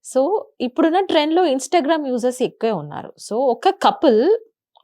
So, ఇప్పుడున్న ట్రెండ్‌లో Instagram users ఎక్కువే ఉన్నారు. సో, ఒక కపుల్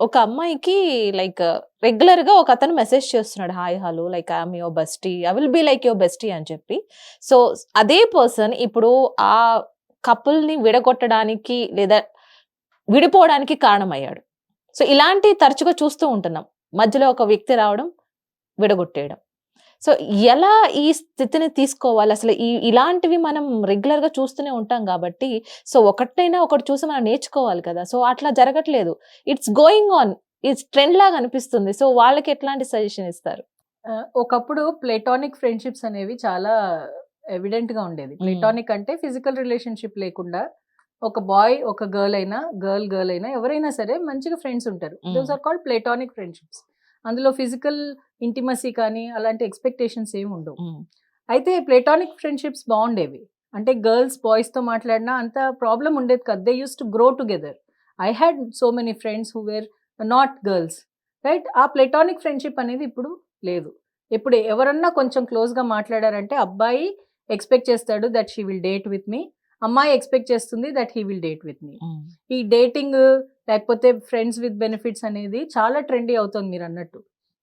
ఒక అమ్మాయికి లైక్ రెగ్యులర్‌గా ఒకతను మెసేజ్ చేస్తున్నాడు. Hi, hello like I am your bestie. I will be like your bestie అని చెప్పి. సో, అదే పర్సన్ ఇప్పుడు ఆ కపుల్‌ని విడగొట్టడానికి లేదా విడిపోవడానికి కారణమయ్యాడు. సో, ఇలాంటివి తరచుగా చూస్తూ ఉంటున్నాం. మధ్యలో ఒక వ్యక్తి రావడం, విడగొట్టేయడం. సో, ఎలా ఈ స్థితిని తీసుకోవాలి? అసలు ఇలాంటివి మనం రెగ్యులర్‌గా చూస్తూనే ఉంటాం గాబట్టి, సో, ఒకటైనా ఒకటి చూసి మనం నేర్చుకోవాలి కదా! సో, అట్లా జరగట్లేదు. It's going on. It's trend లాగా అనిపిస్తుంది. సో, వాళ్ళకి ఎట్లాంటి సజెషన్ ఇస్తారు? ఒకప్పుడు ప్లేటానిక్ ఫ్రెండ్‌షిప్స్ అనేవి చాలా ఎవిడెంట్‌గా ఉండేది. హ్మ్. ప్లేటానిక్ అంటే ఫిజికల్ రిలేషన్‌షిప్ లేకుండా ఒక బాయ్, ఒక గర్ల్ అయినా, గర్ల్ అయినా ఎవరైనా సరే మంచిగా ఫ్రెండ్స్ ఉంటారు. Those are called platonic friendships. అందులో ఫిజికల్ ఇంటిమసీ కానీ అలాంటి ఎక్స్‌పెక్టేషన్స్ ఏమి ఉండవు. హ్మ్. అయితే ప్లేటానిక్ ఫ్రెండ్‌షిప్స్ బాగుండేవి. అంటే గర్ల్స్ బాయ్స్‌తో మాట్లాడినా అంత ప్రాబ్లమ్ ఉండేది కాదు. They used to grow together. I had so many friends who were not girls. Right? ఆ ప్లేటానిక్ ఫ్రెండ్‌షిప్ అనేది ఇప్పుడు లేదు. ఇప్పుడు ఎవరన్నా కొంచెం క్లోజ్‌గా మాట్లాడారంటే అబ్బాయి ఎక్స్‌పెక్ట్ చేస్తాడు that she will date with me. అమ్మాయి ఎక్స్‌పెక్ట్ చేస్తుంది that he will date with me. Hmm. ఈ డేటింగ్ లేకపోతే ఫ్రెండ్స్ విత్ బెనిఫిట్స్ అనేది చాలా ట్రెండీ అవుతుంది మీరన్నట్టు.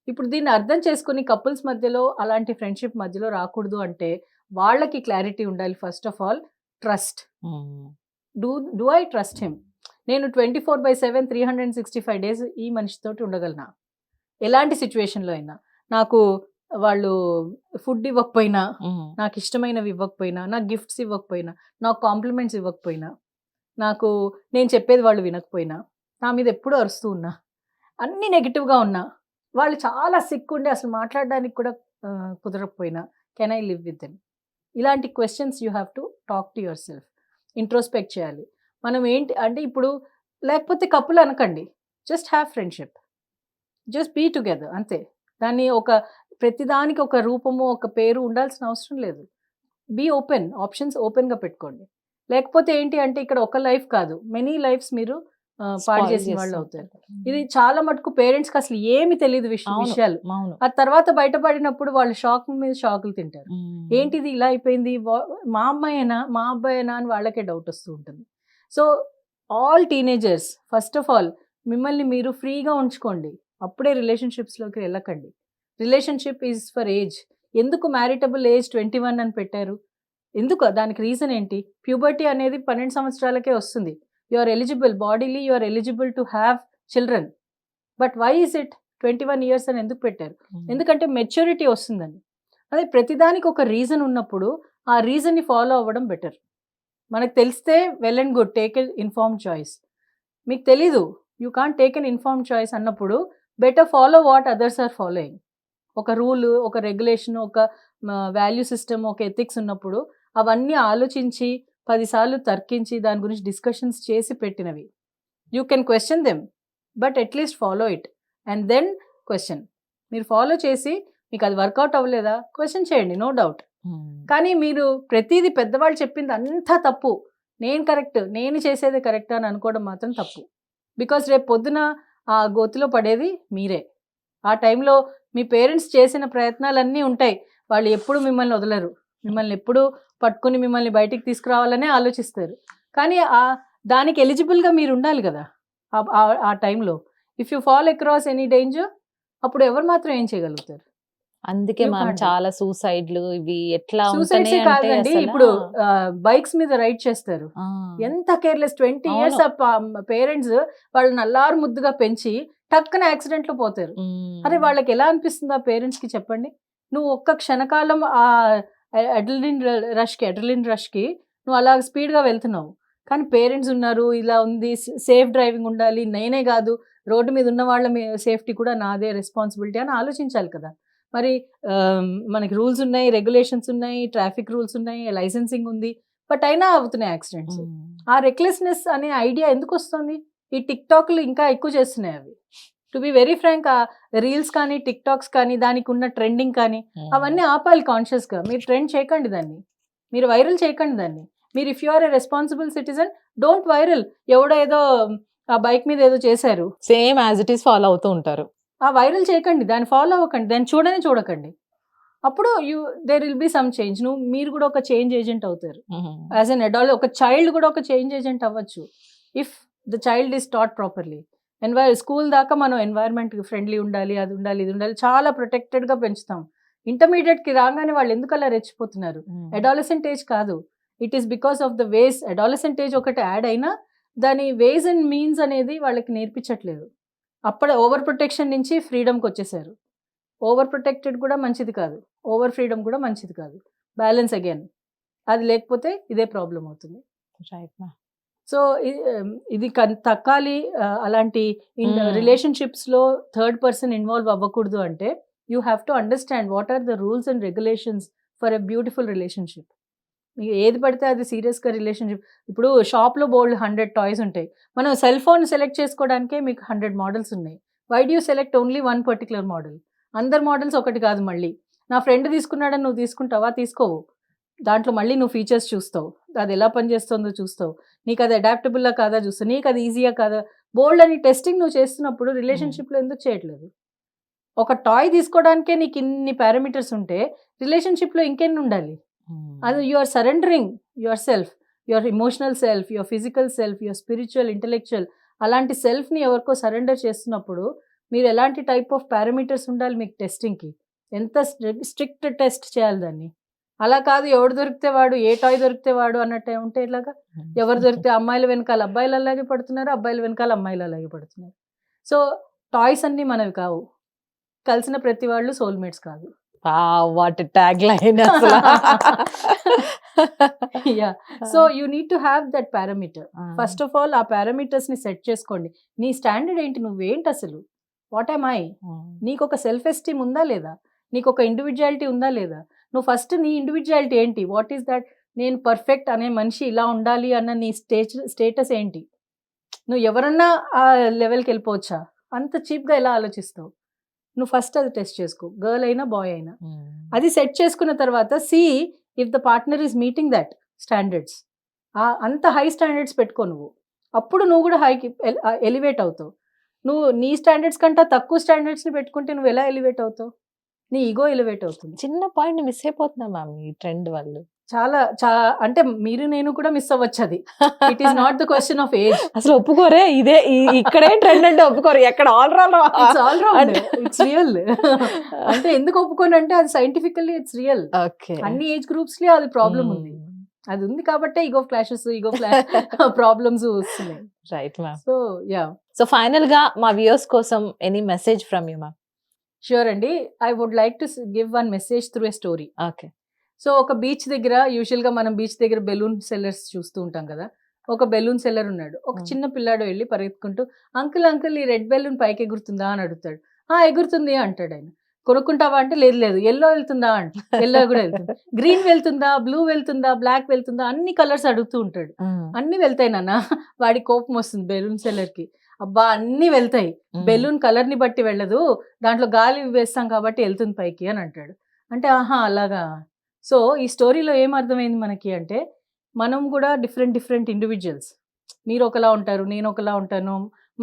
ఇప్పుడు దీన్ని అర్థం చేసుకొని కపుల్స్ మధ్యలో అలాంటి ఫ్రెండ్‌షిప్ మధ్యలో రాకూడదు అంటే వాళ్ళకి క్లారిటీ ఉండాలి. First of all trust. Hmm. Do do I trust him? నేను 24/7 365 డేస్ ఈ మనిషితోటి ఉండగలనా? ఎలాంటి సిట్యుయేషన్‌లో అయినా. నాకు వాళ్ళు ఫుడ్ ఇవ్వకపోయినా, హ్మ్. నాకిష్టమైనవి ఇవ్వకపోయినా, నాకు గిఫ్ట్స్ ఇవ్వకపోయినా, నాకు కాంప్లిమెంట్స్ ఇవ్వకపోయినా, నాకు నేను చెప్పేది వాళ్ళు వినకపోయినా, నా మీద ఎప్పుడూ అరుస్తూ ఉన్నా, అన్నీ నెగెటివ్‌గా ఉన్నా, వాళ్ళు చాలా సిక్ ఉండి అసలు మాట్లాడడానికి కూడా కుదరకపోయినా, can I live with them? ఇలాంటి questions you have to talk to yourself. Introspect చేయాలి. మనం ఏంటి అంటే ఇప్పుడు లేకపోతే కపుల్ అనకండి. Just have friendship. Just be together అంతే. దాన్ని ప్రతిదానికి ఒక రూపము, ఒక పేరు ఉండాల్సిన అవసరం లేదు. Be open. ఆప్షన్స్ ఓపెన్‌గా పెట్టుకోండి. లేకపోతే ఏంటి అంటే ఇక్కడ ఒక లైఫ్ కాదు. మెనీ లైఫ్స్ మీరు పాడు స్పాయిల్ చేసిన చేస్తూ వాళ్ళవుతారు. ఉంటారు. ఇది చాలా మటుకు పేరెంట్స్‌కి అసలు ఏమి తెలీదు అవును. విషయాలు. అవును. ఆ తర్వాత బయటపడినప్పుడు వాళ్ళు షాక్ మీద షాకులు తింటారు. హ్మ్. ఏంటిది ఇలా అయిపోయింది? మా అమ్మాయేనా? మా అబ్బాయేనా? అని వాళ్ళకే డౌట్ వస్తూ ఉంటుంది. So, all teenagers first of all మిమ్మల్ని మీరు ఫ్రీగా ఉంచుకోండి. అప్పుడే రిలేషన్‌షిప్స్‌లోకి వెళ్ళకండి. Relationship is for age. ఎందుకు మ్యారిటబుల్ ఏజ్ 21 అని పెట్టారు? ఎందుకు? దానికి రీజన్ ఏంటి? ప్యూబర్టీ అనేది 12 సంవత్సరాలకే వస్తుంది. You are eligible. Bodily you are eligible to have children. But why is it 21 years అని ఎందుకు పెట్టారు? హ్మ్. ఎందుకంటే మెచ్యూరిటీ వస్తుందని. అదే ప్రతిదానికి ఒక రీజన్ ఉన్నప్పుడు ఆ రీజన్‌ని ఫాలో అవ్వడం బెటర్. మనకు తెలిస్తే well and good. Take an informed choice. మీకు తెలీదు. You can't take an informed choice అన్నప్పుడు better follow what others are following. ఒక రూలు, ఒక రెగ్యులేషన్, ఒక వాల్యూ సిస్టమ్, ఒక ఎథిక్స్ ఉన్నప్పుడు అవన్నీ ఆలోచించి 10 సార్లు తర్కించి దాని గురించి డిస్కషన్స్ చేసి పెట్టినవి. You can question them. But at least follow it. And then question. మీరు ఫాలో చేసి మీకది వర్కౌట్ అవ్వలేదా? క్వెషన్ చేయండి. No doubt. హ్మ్. కానీ మీరు ప్రతీది పెద్దవాళ్ళు చెప్పింది అంతా తప్పు. నేను కరెక్ట్. నేను చేసేదే కరెక్ట్ అని అనుకోవడం మాత్రం తప్పు. బికాజ్ రేపు పొద్దున ఆ గోతిలో పడేది మీరే. ఆ టైంలో మీ పేరెంట్స్ చేసిన ప్రయత్నాలన్నీ ఉంటాయి. వాళ్ళు ఎప్పుడు మిమ్మల్ని వదలరు. మిమ్మల్ని ఎప్పుడూ పట్టుకొని మిమ్మల్ని బయటికి తీసుకురావాలనే ఆలోచిస్తారు. కానీ దానికి ఎలిజిబుల్‌గా మీరుండాలి గదా! ఆ టైంలో. If you fall across any danger అప్పుడు ఎవరు మాత్రం ఏం చేయగలుగుతారు? అందుకే యూ మ్యామ్ కాంట్ డూ. చాలా సూసైడ్‌లు ఇవి ఎట్లా ఉంటున్నాయి సూసైడ్సే అంటే కాదండి. అసలా ఇప్పుడు బైక్స్ మీద రైడ్ చేస్తారు. ఆ! ఎంత కేర్‌లెస్ 20 అవును. ఇయర్స్ పేరెంట్స్ వాళ్ళని అల్లారు ముద్దుగా పెంచి టక్కన యాక్సిడెంట్‌లో పోతారు. అరే! హ్మ్. వాళ్ళకెలా అనిపిస్తుంది ఆ పేరెంట్స్‌కి చెప్పండి? నువ్వు ఒక్క క్షణకాలం అడ్రిలిన్ రష్‌కి నువ్వు అలా స్పీడ్‌గా వెళ్తున్నావు. కానీ పేరెంట్స్ ఉన్నారు. ఇలా ఉంది. సేఫ్ డ్రైవింగ్ ఉండాలి. నేనే గాదు రోడ్డు మీద ఉన్న వాళ్ళ సేఫ్టీ కూడా నాదే రెస్పాన్సిబిలిటీ అని ఆలోచించాలి కదా! మరి మనకి రూల్స్ ఉన్నాయి, రెగ్యులేషన్స్ ఉన్నాయి, ట్రాఫిక్ రూల్స్ ఉన్నాయి, లైసెన్సింగ్ ఉంది. బట్ అయినా అవుతున్నాయి యాక్సిడెంట్స్. హ్మ్. ఆ రెక్లెస్‌నెస్ అనే ఐడియా ఎందుకొస్తుంది? ఈ టిక్‌టాక్‌లు ఇంకా ఎక్కువ చేస్తున్నాయి అవి. To be very frank reels కానీ, టిక్‌టాక్స్ కానీ, దానికున్న ట్రెండింగ్ కానీ, హ్మ్. అవన్నీ ఆపాలి కాన్షియస్‌గా. మీరు ట్రెండ్ చేయకండి దాన్ని. మీరు వైరల్ చేయకండి దాన్ని. మీరు if you are a responsible citizen don't viral. ఎవడో ఏదో ఆ బైక్ మీద ఏదో చేశారు. Same as it is follow అవుతూ ఉంటారు. ఆ వైరల్ చేయకండి. దాన్ని ఫాలో అవ్వకండి. దాన్ని చూడనే చూడకండి. అప్పుడు there will be some change. మీరు కూడా ఒక చేంజ్ ఏజెంట్ అవుతారు. యాజ్ అన్ అడల్ట్ ఒక చైల్డ్ కూడా ఒక చేంజ్ ఏజెంట్ అవ్వచ్చు if the child is taught properly. School దాకా మనం ఎన్వైరన్మెంట్ ఫ్రెండ్లీ ఉండాలి, అది ఉండాలి, ఇది ఉండాలి, చాలా ప్రొటెక్టెడ్ గా పెంచుతాం. ఇంటర్మీడియట్ కి రాగానే వాళ్ళు ఎందుకు అలా రెచ్చిపోతున్నారు? అడాలసెంట్ ఏజ్ కాదు, it is because of the ways. Adolescent age ఒకటి యాడ్ అయినా దాని వేస్ అండ్ మీన్స్ అనేది వాళ్ళకి నేర్పించట్లేదు. అప్పుడు ఓవర్ ప్రొటెక్షన్ నుంచి ఫ్రీడమ్కి వచ్చేసారు. ఓవర్ ప్రొటెక్టెడ్ కూడా మంచిది కాదు, ఓవర్ ఫ్రీడమ్ కూడా మంచిది కాదు. బ్యాలెన్స్ అగైన్, అది లేకపోతే ఇదే ప్రాబ్లం అవుతుంది. సో ఇది తక్కాలి. అలాంటి రిలేషన్షిప్స్లో థర్డ్ పర్సన్ ఇన్వాల్వ్ అవ్వకూడదు అంటే you have to understand what are the rules and regulations for a beautiful relationship. మీకు ఏది పడితే అది సీరియస్గా రిలేషన్షిప్. ఇప్పుడు షాప్లో బోల్డ్ 100 టాయ్స్ ఉంటాయి. మనం సెల్ ఫోన్ సెలెక్ట్ చేసుకోవడానికే మీకు 100 మోడల్స్ ఉన్నాయి. Why do you select only one particular model? అందరు మోడల్స్ ఒకటి కాదు. మళ్ళీ నా ఫ్రెండ్ తీసుకున్నాడని నువ్వు తీసుకుంటావా? తీసుకోవు. దాంట్లో మళ్ళీ నువ్వు ఫీచర్స్ చూస్తావు, అది ఎలా పనిచేస్తుందో చూస్తావు, నీకు అది అడాప్టబుల్లా కాదా చూస్తావు, నీకు అది ఈజీగా కాదా, బోల్డ్ అని టెస్టింగ్ నువ్వు చేస్తున్నప్పుడు రిలేషన్షిప్లో ఎందుకు చేయట్లేదు? ఒక టాయ్ తీసుకోవడానికే నీకు ఇన్ని పారామీటర్స్ ఉంటే రిలేషన్షిప్లో ఇంకెన్ని ఉండాలి? అది you are surrendering your self, your emotional self, your physical self, your spiritual, intellectual, అలాంటి సెల్ఫ్ని ఎవరికో సరెండర్ చేస్తున్నప్పుడు మీరు ఎలాంటి టైప్ ఆఫ్ పారామీటర్స్ ఉండాలి మీకు టెస్టింగ్కి? ఎంత స్ట్రిక్ట్ టెస్ట్ చేయాలి దాన్ని? అలా కాదు, ఎవడు దొరికితే వాడు, ఏ టాయ్ దొరికితే వాడు అన్నట్టే ఉంటే ఇలాగా. ఎవరు దొరికితే అమ్మాయిల వెనకాల అబ్బాయిలు అలాగే పడుతున్నారు, అబ్బాయిల వెనకాల అమ్మాయిలు అలాగే పడుతున్నారు. సో టాయ్స్ అన్నీ మనవి కావు, కలిసిన ప్రతి వాళ్ళు సోల్మేట్స్ కాదు. What tag line! Yeah, so you need to have that parameter. First of all ఆ పారామీటర్స్ని సెట్ చేసుకోండి. నీ స్టాండర్డ్ ఏంటి? నువ్వేంటి అసలు? What am I? నీకు ఒక సెల్ఫ్ ఎస్టీమ్ ఉందా లేదా? నీకు ఒక ఇండివిజువాలిటీ ఉందా లేదా? నువ్వు ఫస్ట్ నీ ఇండివిజువాలిటీ ఏంటి? What is that? నేను పర్ఫెక్ట్ అనే మనిషి ఇలా ఉండాలి అన్న నీ స్టేటస్ ఏంటి? నువ్వు ఎవరన్నా ఆ లెవెల్కి వెళ్ళిపోవచ్చా? అంత చీప్గా ఎలా ఆలోచిస్తావు? నువ్వు ఫస్ట్ అది టెస్ట్ చేసుకో, గర్ల్ అయినా బాయ్ అయినా. అది సెట్ చేసుకున్న తర్వాత see if the partner is meeting that standards. అంత హై స్టాండర్డ్స్ పెట్టుకో నువ్వు. అప్పుడు నువ్వు కూడా హైకి ఎలివేట్ అవుతావు. నువ్వు నీ స్టాండర్డ్స్ కంటే తక్కువ స్టాండర్డ్స్ని పెట్టుకుంటే నువ్వు ఎలా ఎలివేట్ అవుతావు? నీ ఈగో ఎలివేట్ అవుతుంది. చిన్న పాయింట్ మిస్ అయిపోతున్నాం మ్యామ్ ఈ ట్రెండ్ వాళ్ళు. చాలా అంటే మీరు నేను కూడా మిస్ అవ్వచ్చు. అది it is not the question of age. అసలు ఒప్పుకోరే, ఇదే ఇక్కడే ట్రెండ్ అంటే ఒప్పుకోరు, ఎక్కడ ఆల్ రౌండ్. It's real. అంటే ఎందుకు ఒప్పుకోను అంటే అది సైంటిఫికల్లీ ఇట్స్ రియల్. అన్ని ఏజ్ గ్రూప్స్ లో అది ప్రాబ్లం ఉంది. అది ఉంది కాబట్టి ఈగో క్లాషెస్, ప్రాబ్లమ్స్ వస్తున్నాయి. Right ma'am. So yeah, so final గా మా వ్యూయర్స్ కోసం any message from you ma'am? Sure అండి. I would like to give one message through a story. Okay. So ఒక బీచ్ దగ్గర, యూజువల్గా మనం బీచ్ దగ్గర బెలూన్ సెల్లర్స్ చూస్తూ ఉంటాం కదా. ఒక బెలూన్ సెల్లర్ ఉన్నాడు. ఒక చిన్న పిల్లాడు వెళ్ళి పరిగెత్తుకుంటూ, అంకుల్ ఈ రెడ్ బెలూన్ పైకి ఎగురుతుందా అని అడుగుతాడు. ఎగురుతుంది అంటాడు ఆయన. కొనుక్కుంటావా అంటే లేదు, ఎల్లో వెళ్తుందా అంట. ఎల్లో కూడా వెళ్తుంది. గ్రీన్ వెళ్తుందా, బ్లూ వెళ్తుందా, బ్లాక్ వెళ్తుందా, అన్ని కలర్స్ అడుగుతూ ఉంటాడు. అన్ని వెళ్తాయి నాన్న. వాడి కోపం వస్తుంది బెలూన్ సెల్లర్కి. అబ్బా అన్ని వెళ్తాయి, బెలూన్ కలర్ ని బట్టి వెళ్ళదు, దాంట్లో గాలి వేస్తాం కాబట్టి వెళ్తుంది పైకి అని అంటాడు. అంటే అలాగా. సో ఈ స్టోరీలో ఏం అర్థమైంది మనకి అంటే, మనం కూడా డిఫరెంట్ ఇండివిజువల్స్. మీరు ఒకలా ఉంటారు, నేను ఒకలా ఉంటాను,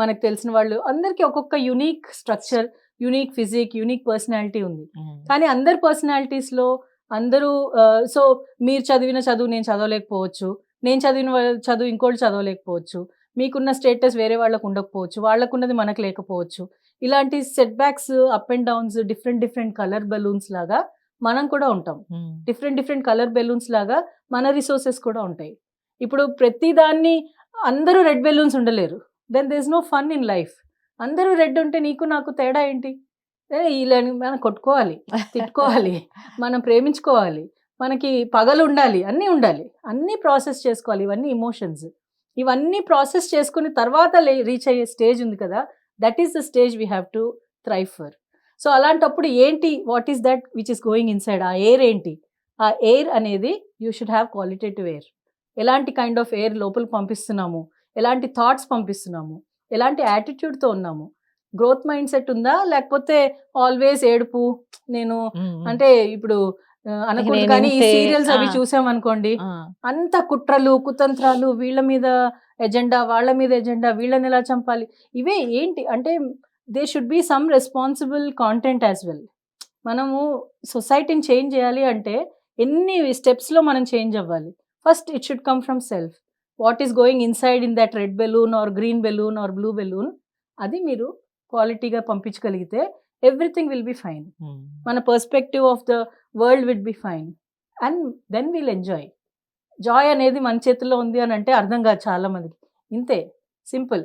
మనకు తెలిసిన వాళ్ళు, అందరికీ ఒక్కొక్క unique structure, unique physique, unique personality ఉంది. కానీ అందరి పర్సనాలిటీస్లో అందరూ సో మీరు చదివిన చదువు నేను చదవలేకపోవచ్చు, నేను చదివిన చదువు ఇంకోటి చదవలేకపోవచ్చు, మీకున్న స్టేటస్ వేరే వాళ్ళకు ఉండకపోవచ్చు, వాళ్ళకున్నది మనకు లేకపోవచ్చు. ఇలాంటి set backs, up and downs, different colour balloons లాగా మనం కూడా ఉంటాం. డిఫరెంట్ కలర్ బెలూన్స్ లాగా మన రిసోర్సెస్ కూడా ఉంటాయి. ఇప్పుడు ప్రతి దాన్ని అందరూ రెడ్ బెలూన్స్ ఉండలేరు. Then there is no fun in life. అందరూ రెడ్ ఉంటే నీకు నాకు తేడా ఏంటి? ఇలా మనం కొట్టుకోవాలి, తిట్టుకోవాలి, మనం ప్రేమించుకోవాలి, మనకి పగలు ఉండాలి, అన్నీ ప్రాసెస్ చేసుకోవాలి. ఇవన్నీ ఇమోషన్స్. ఇవన్నీ ప్రాసెస్ చేసుకుని తర్వాత రీచ్ అయ్యే స్టేజ్ ఉంది కదా, that is the stage we have to thrive for. So అలాంటప్పుడు ఏంటి, what is that which is going inside? ఆ ఎయిర్ ఏంటి? ఆ ఎయిర్ అనేది you should have qualitative air. ఎలాంటి కైండ్ ఆఫ్ ఎయిర్ లోపలికి పంపిస్తున్నాము, ఎలాంటి థాట్స్ పంపిస్తున్నాము, ఎలాంటి యాటిట్యూడ్తో ఉన్నాము, గ్రోత్ మైండ్ సెట్ ఉందా, లేకపోతే ఆల్వేస్ ఏడుపు, నేను అంటే ఇప్పుడు అనకూడదు కానీ ఈ సీరియల్స్ అవి చూసామనుకోండి, అంత కుట్రలు కుతంత్రాలు, వీళ్ళ మీద ఎజెండా, వాళ్ళ మీద ఎజెండా, వీళ్ళని ఎలా చంపాలి, ఇవే ఏంటి అంటే they should be some responsible content as well. మనము సొసైటీని చేంజ్ చేయాలి అంటే ఎన్ని స్టెప్స్లో మనం చేంజ్ అవ్వాలి. First it should come from self. What is going inside in that red balloon or green balloon or blue balloon, అది మీరు క్వాలిటీగా పంపించగలిగితే ఎవ్రీథింగ్ విల్ బి ఫైన్. మన perspective of the world will be fine and then will enjoy. Joy అనేది మన చేతుల్లో ఉంది అని అంటే అర్థం కాదు చాలా మందికి. ఇంతే, simple.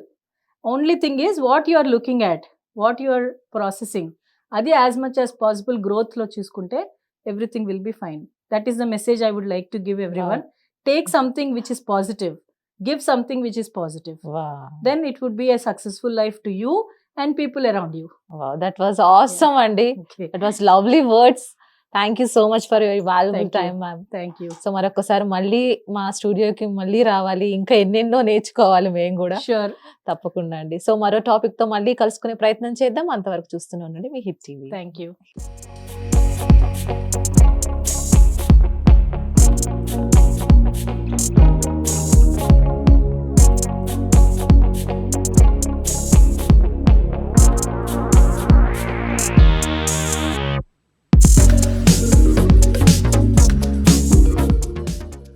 Only thing is what you are looking at, what you are processing. అది యాజ్ మచ్ యాజ్ పాసిబుల్ గ్రోత్లో చూసుకుంటే everything will be fine. That is the message I would like to give everyone. Take something which is positive, give something which is positive. Wow. Then it would be a successful life to you and people around you. Wow, that was awesome, Andy. Okay. That was lovely words. Thank you so much for your valuable Thank you. time, ma'am. Thank you. So మరొకసారి మళ్ళీ మా స్టూడియోకి మళ్ళీ రావాలి, ఇంకా ఎన్నెన్నో నేర్చుకోవాలి మేము కూడా. Sure. తప్పకుండా అండి. సో మరో టాపిక్ తో మళ్ళీ కలుసుకునే ప్రయత్నం చేద్దాం. అంతవరకు చూస్తూనే ఉండండి మీ హిట్ టీవీ. Thank you.